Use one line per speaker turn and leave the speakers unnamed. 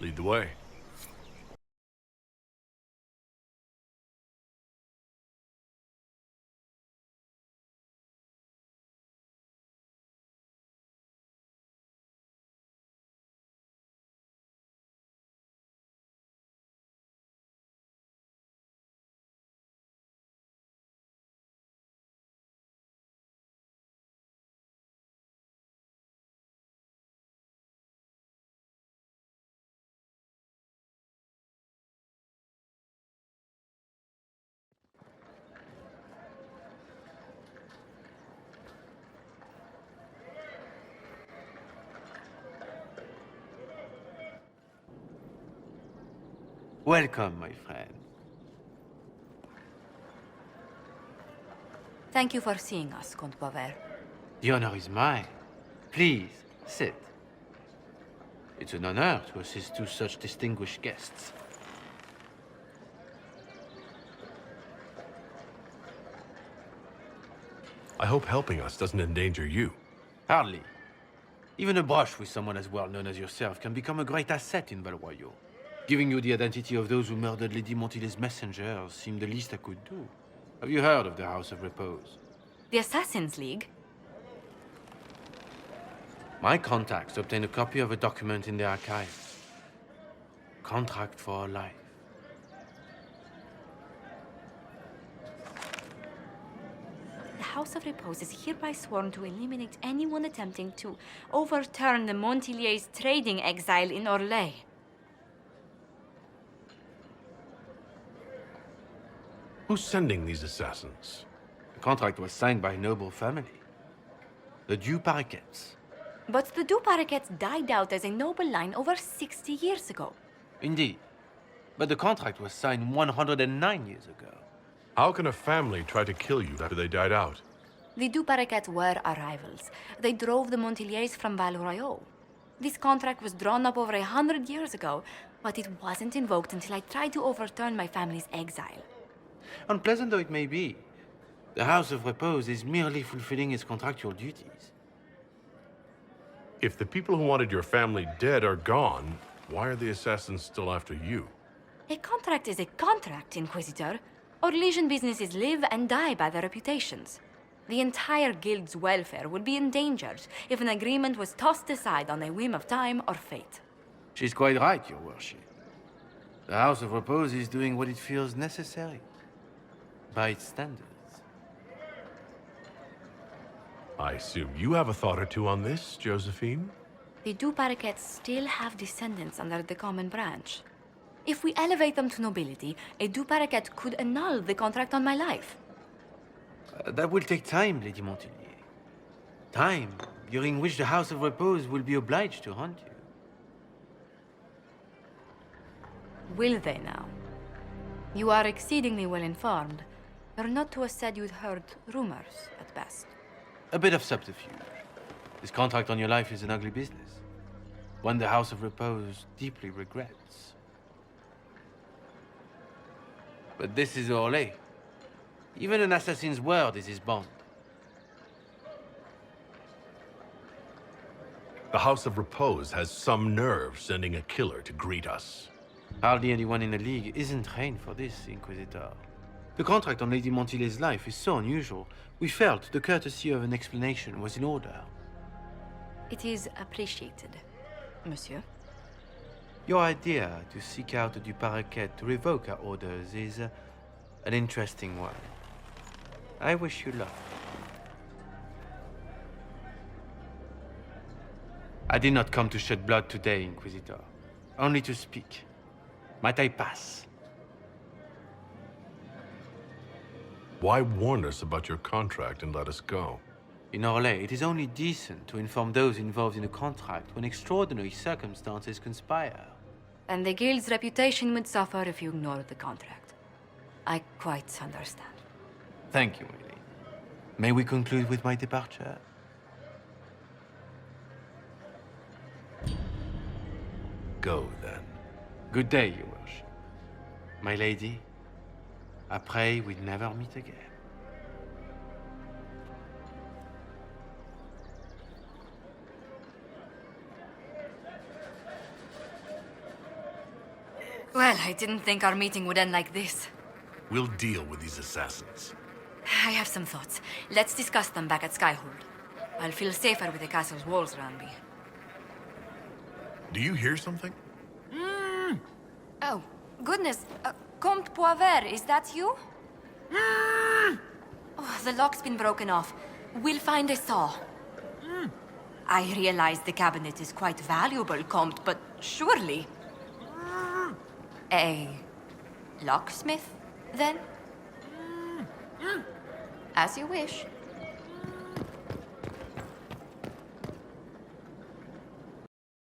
Lead the way.
Welcome, my friend.
Thank you for seeing us, Comte Bover.
The honor is mine. Please, sit. It's an honor to assist two such distinguished guests.
I hope helping us doesn't endanger you.
Hardly. Even a brush with someone as well known as yourself can become a great asset in Valroyo. Giving you the identity of those who murdered Lady Montilet's messengers seemed the least I could do. Have you heard of the House of Repose?
The Assassin's League?
My contacts obtained a copy of a document in the archives. Contract for life.
The House of Repose is hereby sworn to eliminate anyone attempting to overturn the Montiliers' trading exile in Orlais.
Who's sending these assassins?
The contract was signed by a noble family. The Du Paraquets.
But the Du Paraquets died out as a noble line over 60 years ago.
Indeed. But the contract was signed 109 years ago.
How can a family try to kill you after they died out?
The Du Paraquets were our rivals. They drove the Montiliers from Valroyo. This contract was drawn up over 100 years ago, but it wasn't invoked until I tried to overturn my family's exile.
Unpleasant though it may be, the House of Repose is merely fulfilling its contractual duties.
If the people who wanted your family dead are gone, why are the assassins still after you?
A contract is a contract, Inquisitor. Orlesian businesses live and die by their reputations. The entire guild's welfare would be endangered if an agreement was tossed aside on a whim of time or fate.
She's quite right, Your Worship. The House of Repose is doing what it feels necessary, by its standards.
I assume you have a thought or two on this, Josephine?
The Du Paraquets still have descendants under the common branch. If we elevate them to nobility, a Du Paraquet could annul the contract on my life.
That will take time, Lady Montilier. Time during which the House of Repose will be obliged to hunt you.
Will they now? You are exceedingly well informed. You're not to have said you'd heard rumors, at best.
A bit of subterfuge. This contract on your life is an ugly business. One the House of Repose deeply regrets. But this is Orlais. Even an assassin's word is his bond.
The House of Repose has some nerve sending a killer to greet us.
Hardly anyone in the League isn't trained for this, Inquisitor. The contract on Lady Montilet's life is so unusual, we felt the courtesy of an explanation was in order.
It is appreciated, monsieur.
Your idea to seek out the Du Paraquet to revoke our orders is an interesting one. I wish you luck. I did not come to shed blood today, Inquisitor. Only to speak. Might I pass?
Why warn us about your contract and let us go?
In Orlais, it is only decent to inform those involved in a contract when extraordinary circumstances conspire.
And the guild's reputation would suffer if you ignored the contract. I quite understand.
Thank you, my lady. May we conclude with my departure?
Go, then.
Good day, Your Worship. My lady, I pray we never meet again.
Well, I didn't think our meeting would end like this.
We'll deal with these assassins.
I have some thoughts. Let's discuss them back at Skyhold. I'll feel safer with the castle's walls around me.
Do you hear something?
Oh, goodness. Comte Poivert, is that you? Oh, the lock's been broken off. We'll find a saw. I realize the cabinet is quite valuable, Comte, but surely... A locksmith, then? As you wish.